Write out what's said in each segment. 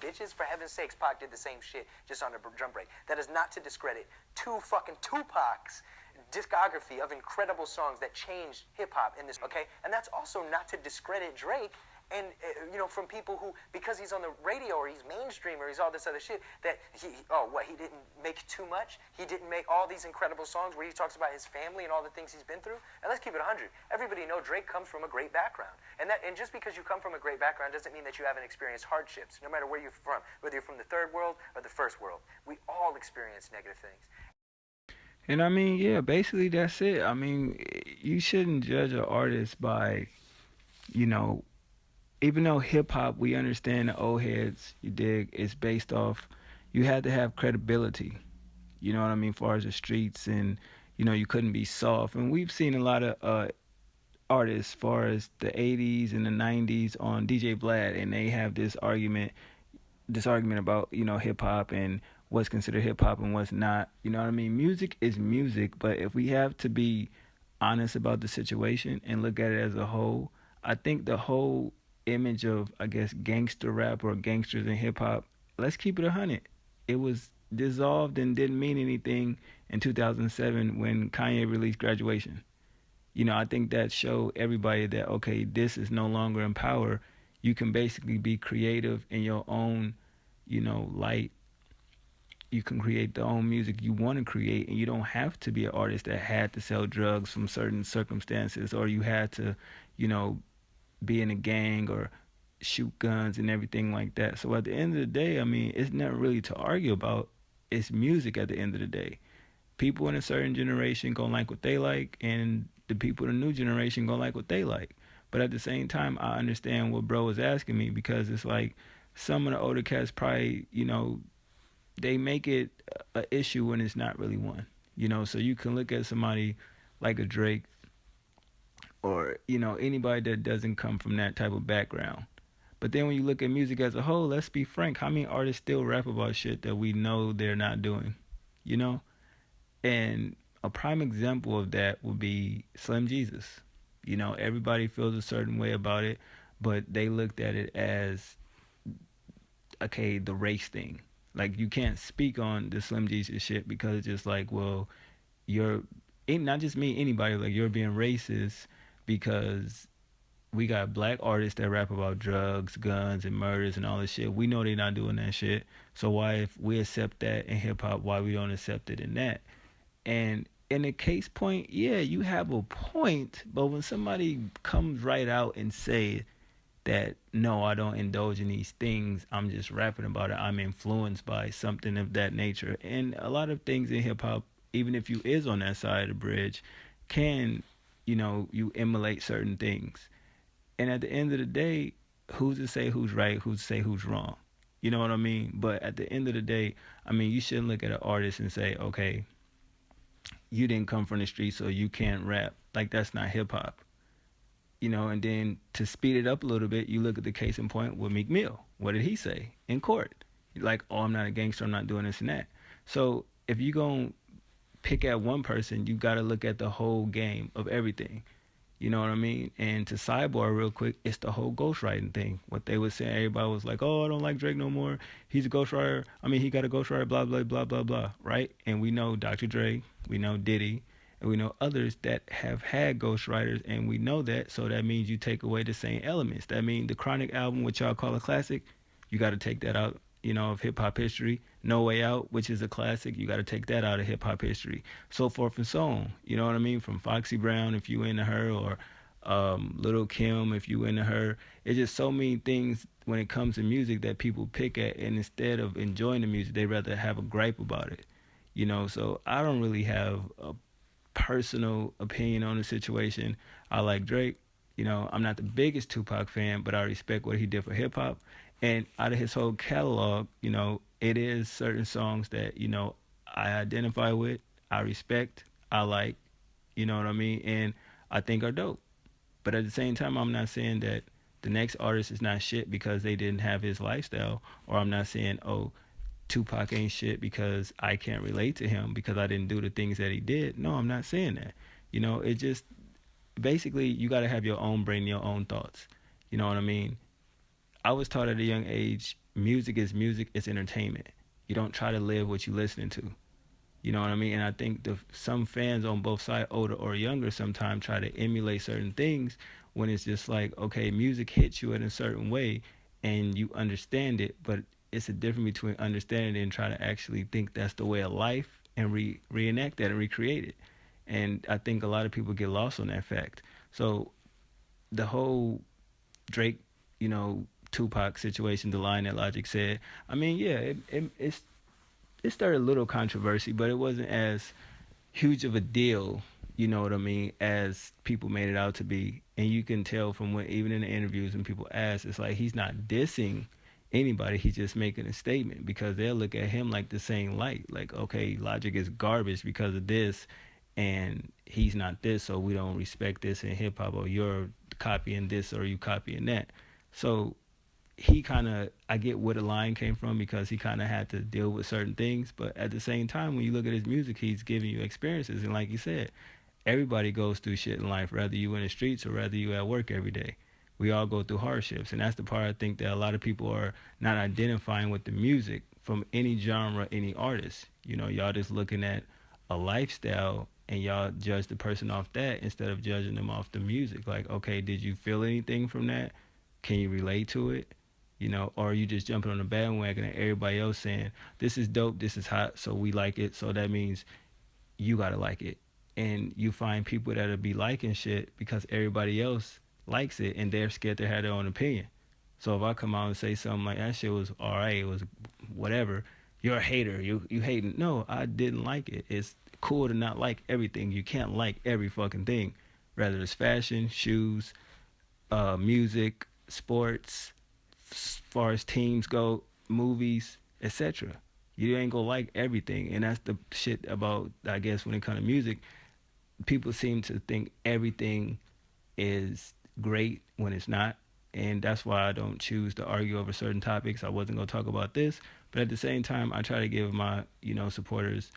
bitches. For heaven's sakes, Pac did the same shit just on a drum break. That is not to discredit two fucking Tupac's discography of incredible songs that changed hip-hop in this, okay? And that's also not to discredit Drake and, from people who, because he's on the radio or he's mainstream or he's all this other shit, that he didn't make too much? He didn't make all these incredible songs where he talks about his family and all the things he's been through? And let's keep it 100. Everybody know Drake comes from a great background. And just because you come from a great background doesn't mean that you haven't experienced hardships, no matter where you're from, whether you're from the third world or the first world. We all experience negative things. And I mean, yeah, basically that's it. I mean, you shouldn't judge an artist by, you know, even though hip hop, we understand the old heads, you dig, it's based off, you had to have credibility, you know what I mean, far as the streets, and, you couldn't be soft. And we've seen a lot of artists, far as the 80s and the 90s on DJ Vlad, and they have this argument about, hip hop and what's considered hip hop and what's not. You know what I mean? Music is music, but if we have to be honest about the situation and look at it as a whole, I think the whole image of, I guess, gangster rap or gangsters in hip hop, let's keep it 100. It was dissolved and didn't mean anything in 2007 when Kanye released Graduation. I think that showed everybody that, okay, this is no longer in power. You can basically be creative in your own, light. You can create the own music you want to create, and you don't have to be an artist that had to sell drugs from certain circumstances, or you had to, you know, be in a gang or shoot guns and everything like that. So at the end of the day, I mean, it's not really to argue about. It's music at the end of the day. People in a certain generation gonna like what they like, and the people in the new generation gonna like what they like. But at the same time, I understand what bro was asking me, because it's like some of the older cats probably, they make it a issue when it's not really one. So you can look at somebody like a Drake, or anybody that doesn't come from that type of background. But then when you look at music as a whole, let's be frank, how many artists still rap about shit that we know they're not doing? You know? And a prime example of that would be Slim Jesus. Everybody feels a certain way about it, but they looked at it as, okay, the race thing. Like, you can't speak on the Slim Jesus shit because it's just like, well, you're, not just me, anybody, like, you're being racist because we got black artists that rap about drugs, guns, and murders and all this shit. We know they're not doing that shit. So why, if we accept that in hip hop, why we don't accept it in that? And in a case point, yeah, you have a point, but when somebody comes right out and say that, no, I don't indulge in these things, I'm just rapping about it, I'm influenced by something of that nature. And a lot of things in hip hop, even if you is on that side of the bridge, can, you emulate certain things. And at the end of the day, who's to say who's right, who's to say who's wrong? You know what I mean? But at the end of the day, I mean, you shouldn't look at an artist and say, okay, you didn't come from the street, so you can't rap. Like, that's not hip hop. And then to speed it up a little bit, you look at the case in point with Meek Mill. What did he say in court? Like, oh, I'm not a gangster, I'm not doing this and that. So if you're going to pick at one person, you got to look at the whole game of everything. You know what I mean? And to sidebar real quick, it's the whole ghostwriting thing. What they were saying, everybody was like, oh, I don't like Drake no more. He's a ghostwriter. I mean, he got a ghostwriter, blah, blah, blah, blah, blah, right? And we know Dr. Dre, we know Diddy, and we know others that have had ghostwriters, and we know that, so that means you take away the same elements. That means the Chronic album, which y'all call a classic, you got to take that out, of hip-hop history. No Way Out, which is a classic, you got to take that out of hip-hop history. So forth and so on. You know what I mean? From Foxy Brown, if you into her, or Little Kim, if you into her. It's just so many things when it comes to music that people pick at, and instead of enjoying the music, they rather have a gripe about it. So I don't really have a personal opinion on the situation. I like Drake. I'm not the biggest Tupac fan, but I respect what he did for hip hop. And out of his whole catalog, it is certain songs that, I identify with, I respect, I like, you know what I mean? And I think are dope. But at the same time, I'm not saying that the next artist is not shit because they didn't have his lifestyle, or I'm not saying, oh, Tupac ain't shit because I can't relate to him because I didn't do the things that he did. No, I'm not saying that. It just, basically, you got to have your own brain, your own thoughts. You know what I mean? I was taught at a young age, music is music, it's entertainment. You don't try to live what you listening to. You know what I mean? And I think some fans on both sides, older or younger, sometimes try to emulate certain things when it's just like, okay, music hits you in a certain way and you understand it, but it's a difference between understanding it and trying to actually think that's the way of life and reenact that and recreate it. And I think a lot of people get lost on that fact. So the whole Drake, Tupac situation, the line that Logic said, I mean, yeah, it started a little controversy, but it wasn't as huge of a deal, you know what I mean, as people made it out to be. And you can tell from what, even in the interviews when people ask, it's like he's not dissing anybody, he's just making a statement because they'll look at him like the same light. Like, okay, Logic is garbage because of this, and he's not this, so we don't respect this in hip hop, or you're copying this or you copying that. So he kind of, I get where the line came from because he kind of had to deal with certain things, but at the same time, when you look at his music, he's giving you experiences, and like you said, everybody goes through shit in life, whether you in the streets or whether you at work every day. We all go through hardships, and that's the part I think that a lot of people are not identifying with the music from any genre, any artist. Y'all just looking at a lifestyle and y'all judge the person off that instead of judging them off the music. Like, okay, did you feel anything from that? Can you relate to it? Or are you just jumping on the bandwagon and everybody else saying, this is dope, this is hot, so we like it, so that means you gotta like it. And you find people that'll be liking shit because everybody else likes it and they're scared to have their own opinion. So if I come out and say something like that shit was alright, it was whatever, you're a hater, you hating. No, I didn't like it. It's cool to not like everything. You can't like every fucking thing. Whether it's fashion, shoes, music, sports, as far as teams go, movies, etc. You ain't gonna like everything, and that's the shit about, I guess, when it comes to music. People seem to think everything is great when it's not, and that's why I don't choose to argue over certain topics. I wasn't gonna talk about this, but at the same time, I try to give my supporters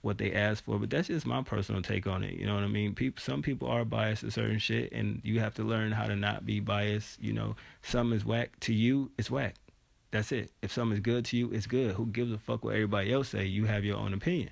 what they ask for. But that's just my personal take on it. You know what I mean? Some people are biased to certain shit, and you have to learn how to not be biased. Some is whack to you, it's whack. That's it. If something is good to you, it's good. Who gives a fuck what everybody else say? You have your own opinion.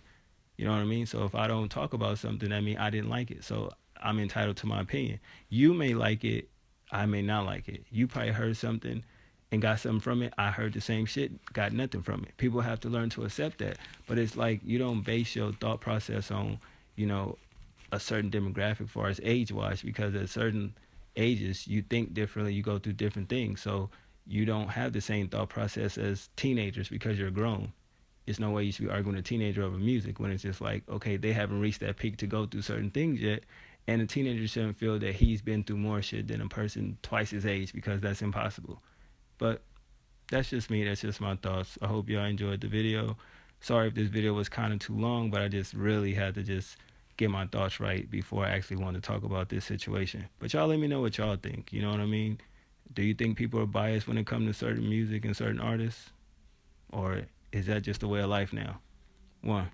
You know what I mean? So if I don't talk about something, that means I didn't like it. So I'm entitled to my opinion. You may like it, I may not like it. You probably heard something and got something from it. I heard the same shit, got nothing from it. People have to learn to accept that. But it's like you don't base your thought process on, a certain demographic as far as age-wise, because at certain ages, you think differently, you go through different things. So you don't have the same thought process as teenagers because you're grown. There's no way you should be arguing with a teenager over music when it's just like, okay, they haven't reached that peak to go through certain things yet. And a teenager shouldn't feel that he's been through more shit than a person twice his age, because that's impossible. But that's just me. That's just my thoughts. I hope y'all enjoyed the video. Sorry if this video was kind of too long, but I just really had to just get my thoughts right before I actually wanted to talk about this situation. But y'all let me know what y'all think. You know what I mean? Do you think people are biased when it comes to certain music and certain artists? Or is that just the way of life now? One.